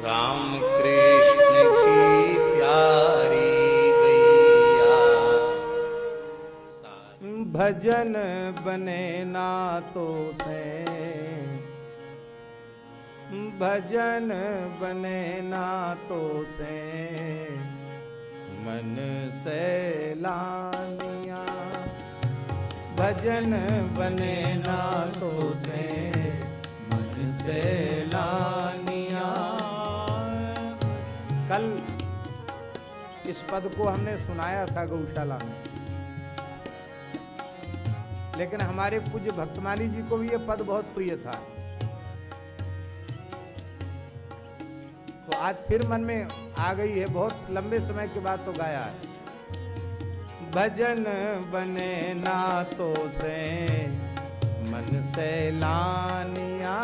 राम कृष्ण की प्यारी गैया। भजन बने नातों से, भजन बने नातों से, मन से लानिया। भजन बने नातों से, मन से लानिया। कल इस पद को हमने सुनाया था गौशाला में, लेकिन हमारे पूज्य भक्तमाली जी को भी यह पद बहुत प्रिय था। तो आज फिर मन में आ गई है, बहुत लंबे समय के बाद तो गाया है। भजन बने नातों से, मन से लानिया।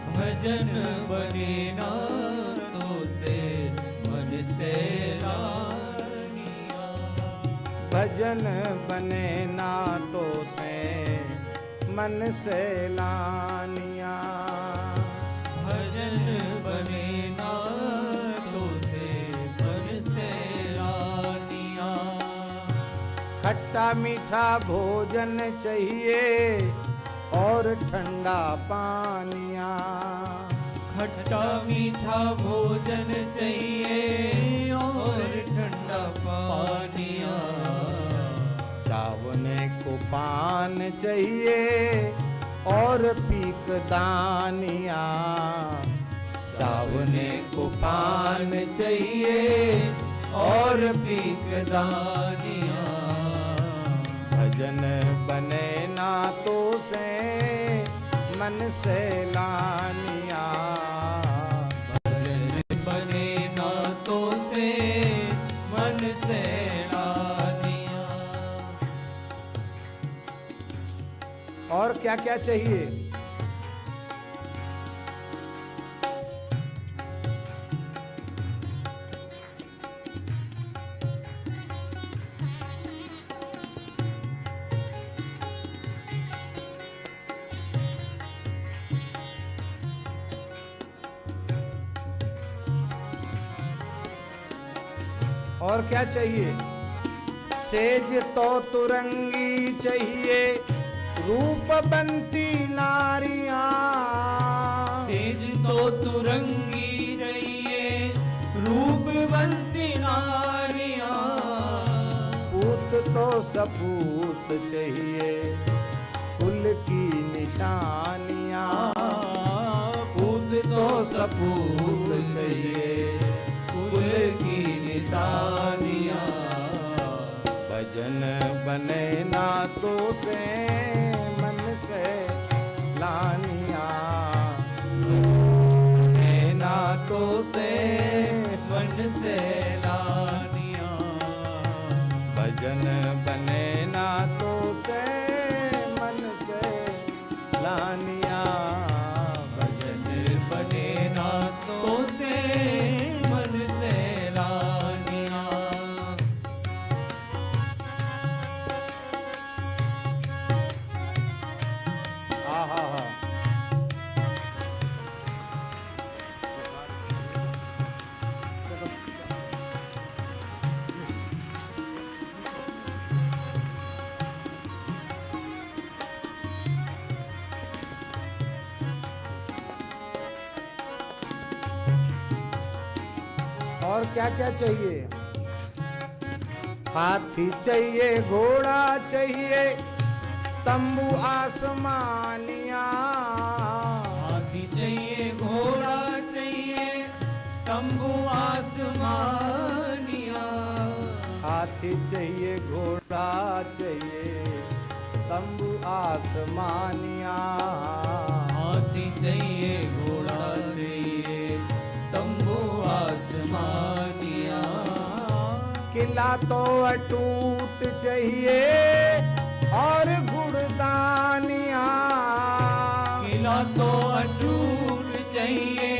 भजन बने नातों से, मन से लानिया। भजन बने नातों से, मन से लानिया। भजन बने नातों से, मन से लानिया। खट्टा मीठा भोजन चाहिए और ठंडा पानिया। खट्टा मीठा भोजन चाहिए और ठंडा पानिया। चावने को पान चाहिए और पीक दानिया। चावने को पान चाहिए और पीक दानिया। भजन बने नातों से, मन से लानिया। भजन बने नातों से, मन से लानिया। और क्या क्या चाहिए? और क्या चाहिए? सेज तो तुरंगी चाहिए, रूपबंती नारियां। सेज तो तुरंगी चाहिए, रूपवंती नारियां। पूत तो सपूत चाहिए, कुल की निशानियां। पूत तो सपूत चाहिए, कुल की निशानियां। भजन बने नातों से, मन से लानिया। बने नातों से, मन से लानिया। भजन बने नातों से, मन से लानिया। भजन बने नातों से, मन से लानिया। आहा हा। और क्या क्या चाहिए? हाथी चाहिए, घोड़ा चाहिए, तंबू आसमानिया। हाथी चाहिए, घोड़ा चाहिए, तंबू आसमानिया। हाथी चाहिए, घोड़ा चाहिए, तंबू आसमानिया। हाथी चाहिए, घोड़ा चाहिए, तंबू आसमानिया। किला तो अटूट चाहिए और गुड़दानिया। किला तो अटूट चाहिए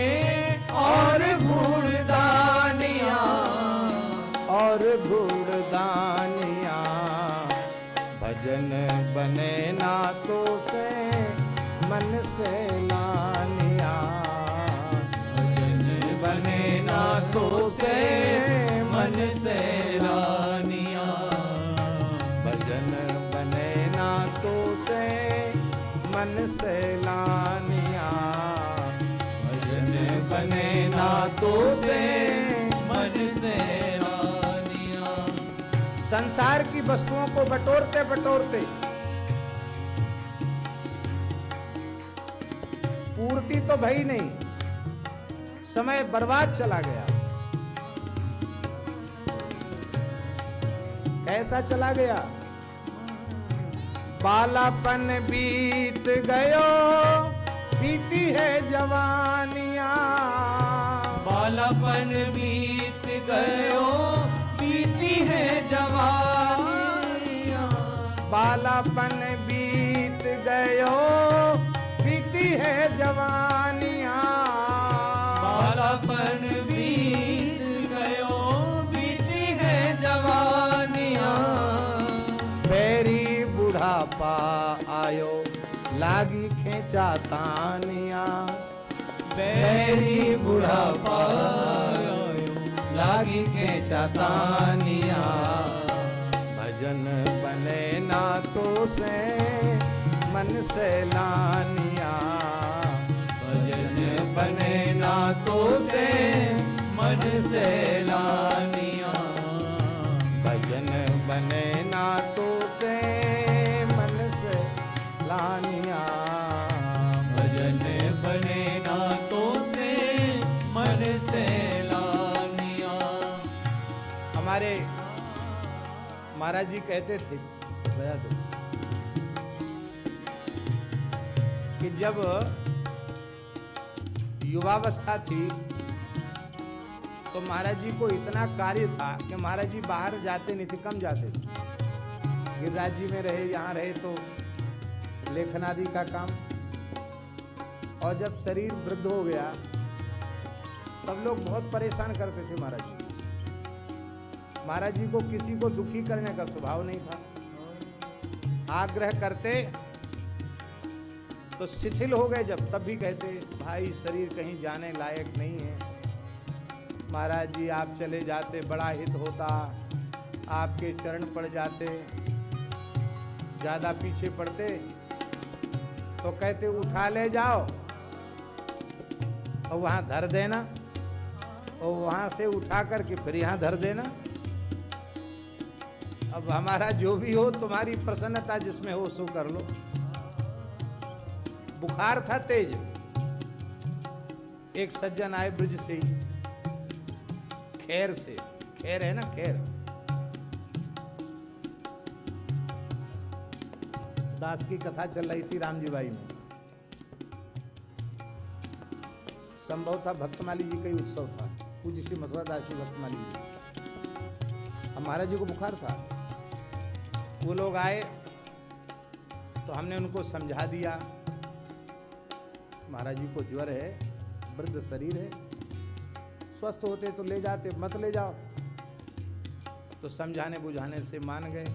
और गुड़दानिया। और गुड़दानिया। भजन बने नातों से, मन से लानिया। भजन नातों से मन से लानिया। संसार की वस्तुओं को बटोरते बटोरते पूर्ति तो भई नहीं, समय बर्बाद चला गया। कैसा चला गया? बालापन बीत गयो, बीती है जवानियां। बालापन बीत गयो, बीती है जवानियां। बालापन बीत गयो, बीती है जवानियां। बालापन बीत गयो, बीती है जवानियां। बैरी बुढ़ापा आयो, लागी खेचा तानिया। बैरी बुढ़ापा आयो, लागी खेचा तानिया। भजन बने नातों से मन से लानिया। भजन बने नातों से मन से लानिया। भजन बने नातों से मन से लानिया। भजन बने नातों से मन से लानिया। हमारे महाराज जी कहते थे कि जब युवावस्था थी तो महाराज जी को इतना कार्य था कि महाराज जी बाहर जाते नहीं थे, कम जाते थे। गिरिराज जी में रहे, यहाँ रहे तो लेखन आदि का काम। और जब शरीर वृद्ध हो गया तब लोग बहुत परेशान करते थे महाराज जी। महाराज जी को किसी को दुखी करने का स्वभाव नहीं था। आग्रह करते तो शिथिल हो गए जब, तब भी कहते भाई शरीर कहीं जाने लायक नहीं है, महाराज जी आप चले जाते बड़ा हित होता, आपके चरण पड़ जाते। ज्यादा पीछे पड़ते तो कहते उठा ले जाओ और वहां धर देना, और वहां से उठा करके फिर यहां धर देना। अब हमारा जो भी हो, तुम्हारी प्रसन्नता जिसमें हो सो कर लो। बुखार था तेज। एक सज्जन आए ब्रज से ही, खैर से, खैर है ना, खैर दास की कथा चल रही थी रामजी बाई में। संभव था भक्तमाली जी का ही उत्सव था, पूज्य श्री मथुरा दास जी भक्तमाली जी। महाराज जी को बुखार था। वो लोग आए तो हमने उनको समझा दिया महाराज जी को ज्वर है, वृद्ध शरीर है, स्वस्थ होते तो ले जाते, मत ले जाओ। तो समझाने बुझाने से मान गए।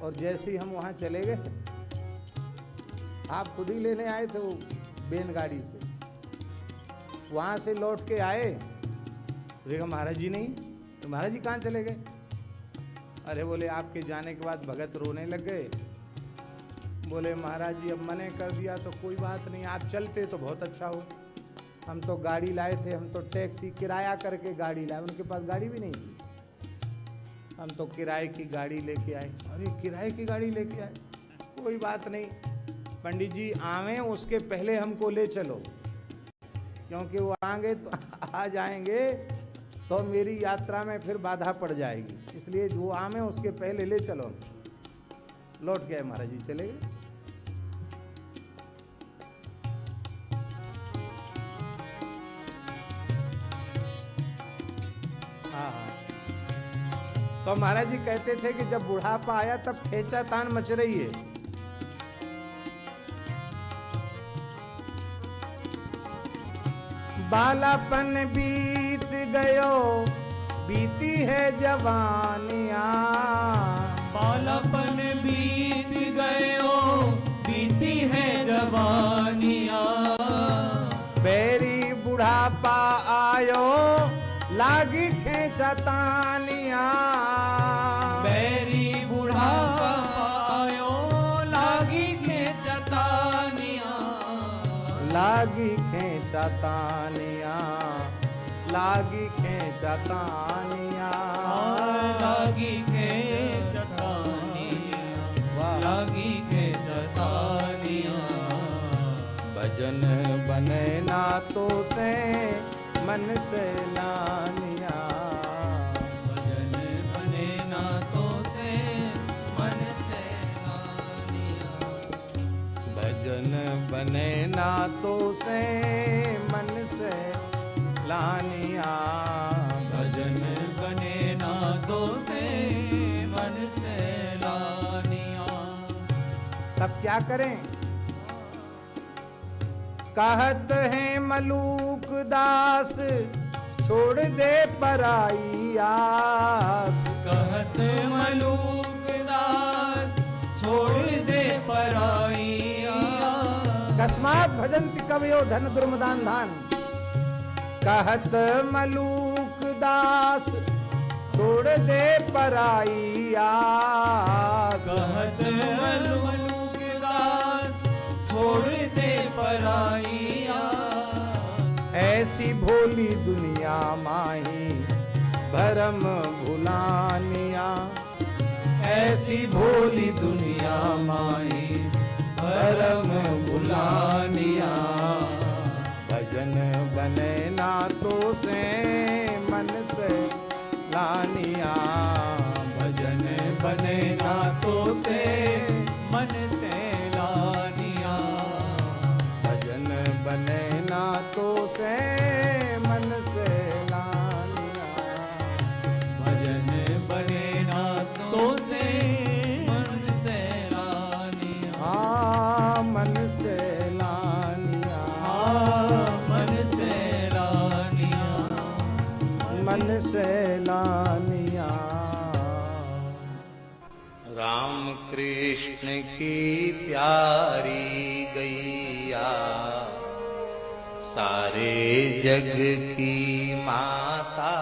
और जैसे ही हम वहाँ चले गए, आप खुद ही लेने आए थे वो बेन गाड़ी से, वहाँ से लौट के आए, देखा महाराज जी नहीं। तो महाराज जी कहाँ चले गए? अरे बोले आपके जाने के बाद भगत रोने लग गए। बोले महाराज जी अब मने कर दिया तो कोई बात नहीं, आप चलते तो बहुत अच्छा हो। हम तो गाड़ी लाए थे, हम तो टैक्सी किराया करके गाड़ी लाए, उनके पास गाड़ी भी नहीं थी। हम तो किराए की गाड़ी लेके आए। अरे किराए की गाड़ी लेके आए, कोई बात नहीं पंडित जी आवे उसके पहले हमको ले चलो, क्योंकि वो आएंगे तो आ जाएंगे तो मेरी यात्रा में फिर बाधा पड़ जाएगी, इसलिए वो आवे उसके पहले ले चलो। लौट गए महाराज जी, चले गए। हाँ, तो महाराज जी कहते थे कि जब बुढ़ापा आया तब खेचा तान मच रही है। बालापन बीत गयो, बीती है जवानियां। बालापन बीत गयो, बीती है जवानियां। बैरी बुढ़ापा आयो, लागी खेचतानिया। बैरी बुढ़ापा आयो, लागी खेचतानिया। लागी खेचा तानिया, लागी खेचा तानिया, लागी खेचतानिया, लागी खेचतानिया। भजन बने ना तो से मन से लानिया, भजन बने ना तो से मन से लानिया। भजन बने ना तो से मन से लानिया, भजन बने ना तो से मन से लानिया। तब क्या करें? कहत है मलूक दास छोड़ दे पराई आस, कहत मलूक दास छोड़ दे पराई आस। कस्मात भजन्ति कवयो धन दुर्मदान धान। कहत मलूक दास छोड़ दे पराई आस, कहत मलूक दास छोड़ दे पराई आस। ऐसी भोली दुनिया माही भरम भुलानिया, ऐसी भोली दुनिया माही भरम भुलानिया। भजन बने ना तो से मन से लानिया, भजन बने ना तो से मन से लानिया। भजन बने ना तो से मन से लानिया, भजन बने ना तो से मन से लानिया। हाँ मन से लानिया, मन से लानिया, मन से लानिया। राम कृष्ण की प्यारी गैया सारे जग की माता